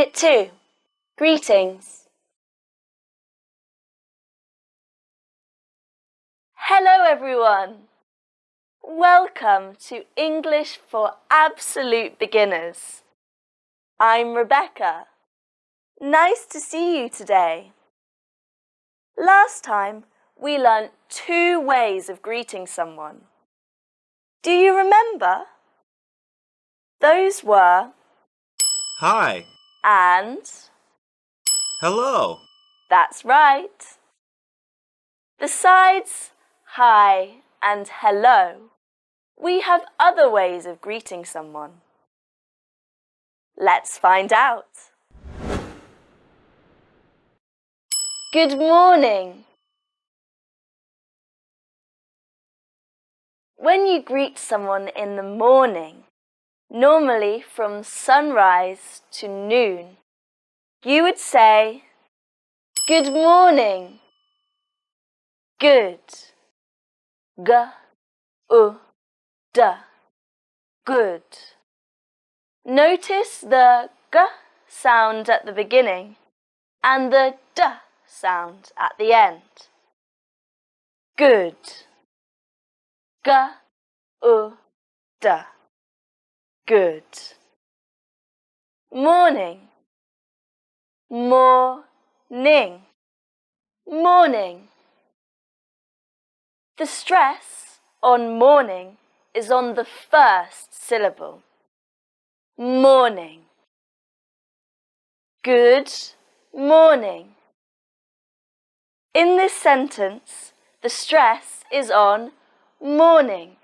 Unit 2. Greetings. Hello everyone. Welcome to English for Absolute Beginners. I'm Rebecca. Nice to see you today. Last time we learnt 2 ways of greeting someone. Do you remember? Those were Hi. and. Hello. That's right. Besides hi and hello, we have other ways of greeting someone. Let's find out. Good morning. When you greet someone in the morning, normally from sunrise to noon, you would say, Good morning. Good. G-u-d. Good. Notice the g sound at the beginning and the d sound at the end. Good. G-u-d. Good. Morning. Morning. Morning. The stress on morning is on the first syllable. Morning. Good morning. In this sentence, the stress is on morning,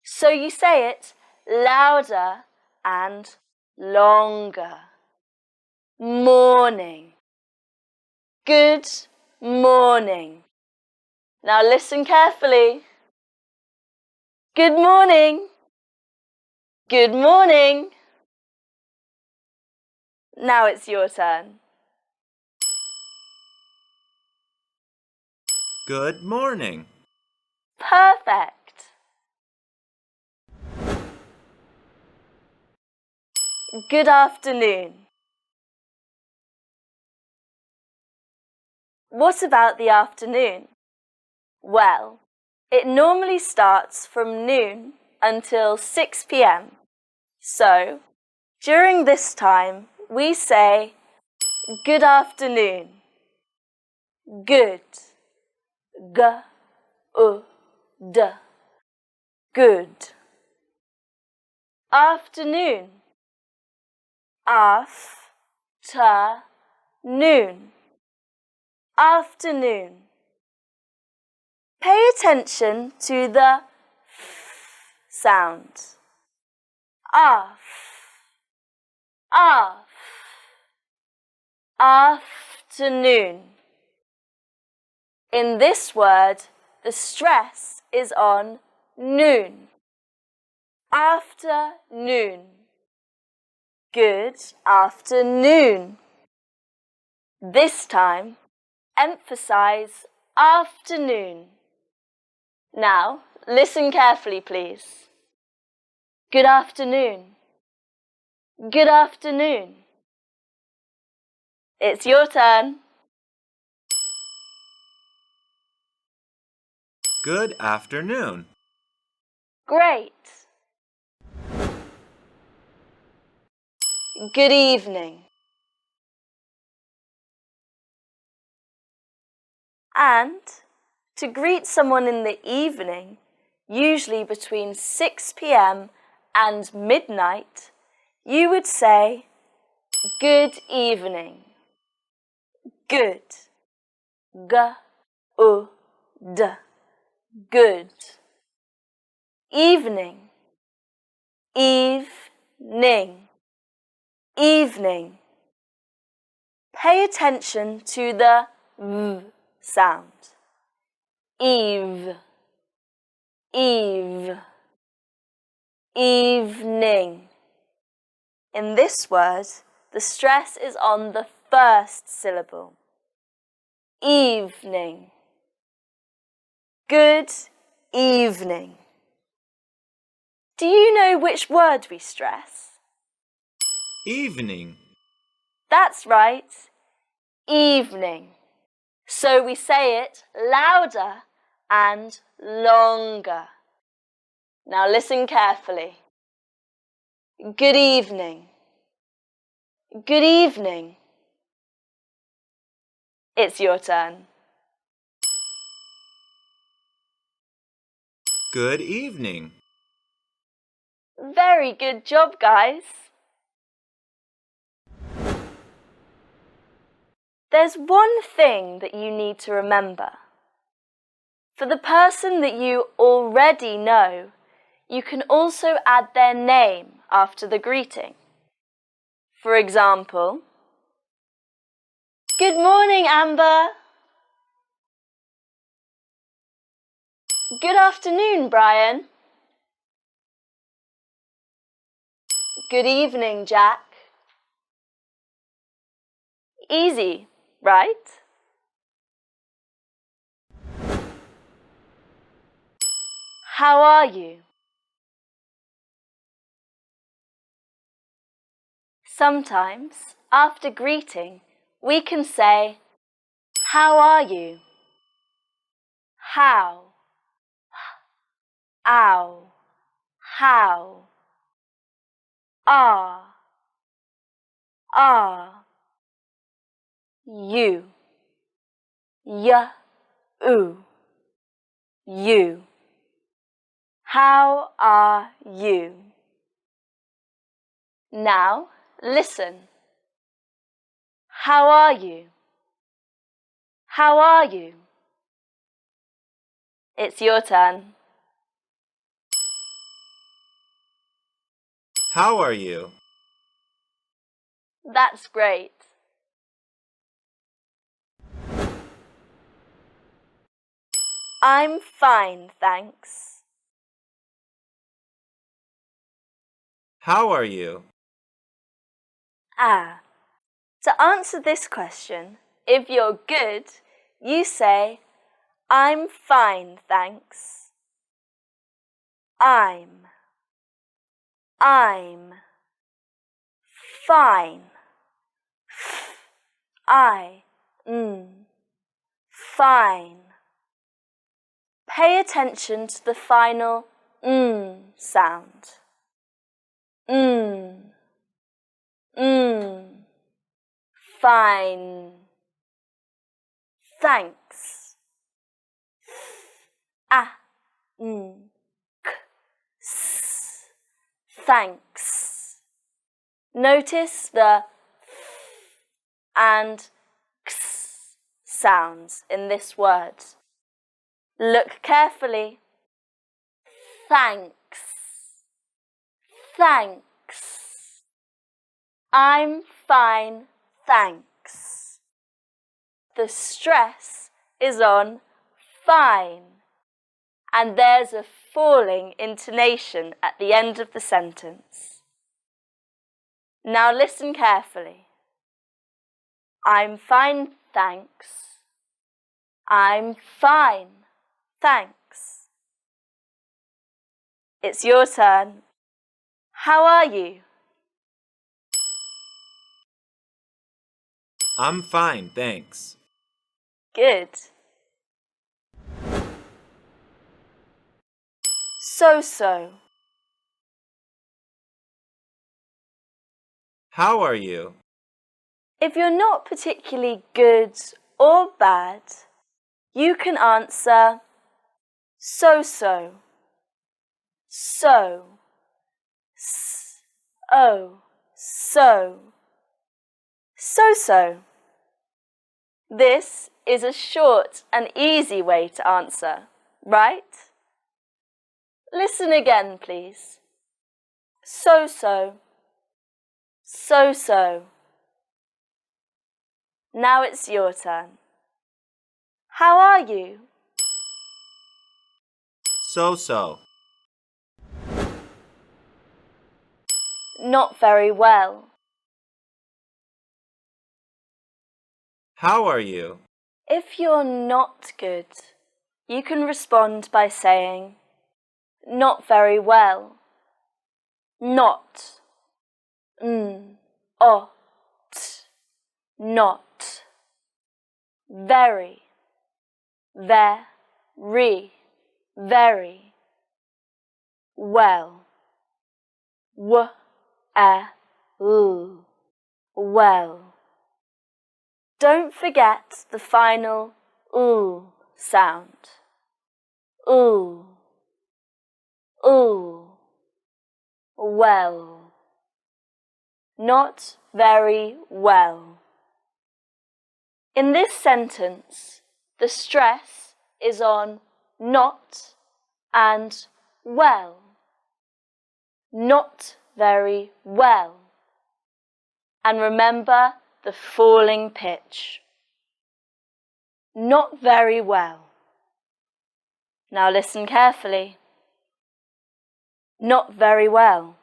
so you say it louder and longer. Morning. Good morning. Now listen carefully. Good morning. Good morning. Now it's your turn. Good morning. Perfect. Good afternoon. What about the afternoon? Well, it normally starts from noon until 6 p.m. So, during this time, we say good afternoon. Good. G-u-d. Good. Afternoon. Af-ter-noon. Afternoon. Pay attention to the f sound. Af. Af. Afternoon. In this word, the stress is on noon. Afternoon. Good afternoon. This time, emphasize afternoon. Now, listen carefully, please. Good afternoon. Good afternoon. It's your turn. Good afternoon. Great. Good evening. And to greet someone in the evening, usually between 6 p.m. and midnight, you would say, Good evening. Good. G-u-d. Good. Evening. Evening. Evening. Pay attention to the v sound. Eve. Eve. Evening. In this word, the stress is on the first syllable. Evening. Good evening. Do you know which word we stress? Evening. That's right. Evening. So we say it louder and longer. Now listen carefully. Good evening. Good evening. It's your turn. Good evening. Very good job, guys. There's one thing that you need to remember. For the person that you already know, you can also add their name after the greeting. For example, good morning, Amber. Good afternoon, Brian. Good evening, Jack. Easy, right? How are you? Sometimes, after greeting, we can say, how are you? How? Ow. How? Are. You. U. You. How are you? Now, listen. How are you? How are you? It's your turn. How are you? That's great. I'm fine, thanks. How are you? To answer this question, if you're good, you say, I'm fine, thanks. I'm fine. Fine. Pay attention to the final sound. Fine. Thanks. Thanks. Notice the and x sounds in this word. Look carefully. Thanks. Thanks. I'm fine, thanks. The stress is on fine, and there's a falling intonation at the end of the sentence. Now listen carefully. I'm fine, thanks. I'm fine, thanks. It's your turn. How are you? I'm fine, thanks. Good. So. How are you? If you're not particularly good or bad, you can answer so. So. So. This is a short and easy way to answer, right? Listen again, please. So. Now it's your turn. How are you? So. Not very well. How are you? If you're not good, you can respond by saying, not very well. Not. not. Very, very, very. Well, w-e-l, well. Don't forget the final sound. Well. Not very well. In this sentence, the stress is on not and well. Not very well. And remember the falling pitch. Not very well. Now listen carefully. Not very well.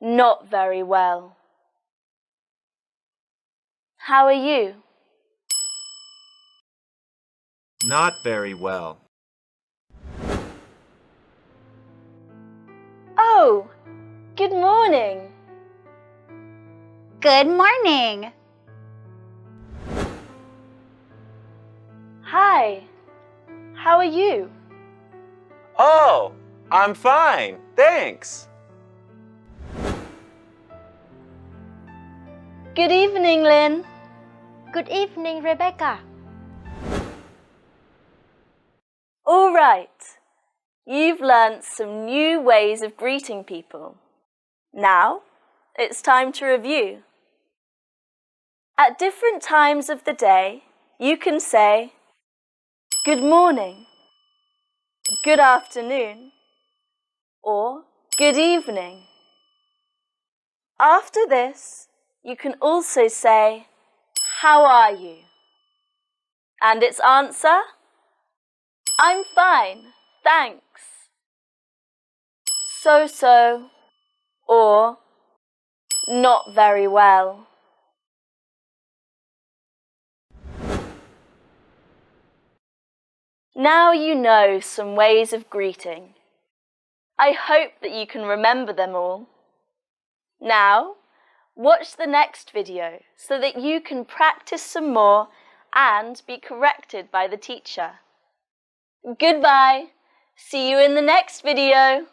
Not very well. How are you? Not very well. Oh, good morning. Good morning. Hi, how are you? Oh, I'm fine, thanks. Good evening, Lynn. Good evening, Rebecca. All right, you've learnt some new ways of greeting people. Now, it's time to review. At different times of the day, you can say, good morning, good afternoon, or good evening. After this, you can also say, how are you? And its answer? I'm fine, thanks. So-so, or not very well. Now you know some ways of greeting. I hope that you can remember them all. Now, watch the next video so that you can practice some more and be corrected by the teacher. Goodbye. See you in the next video.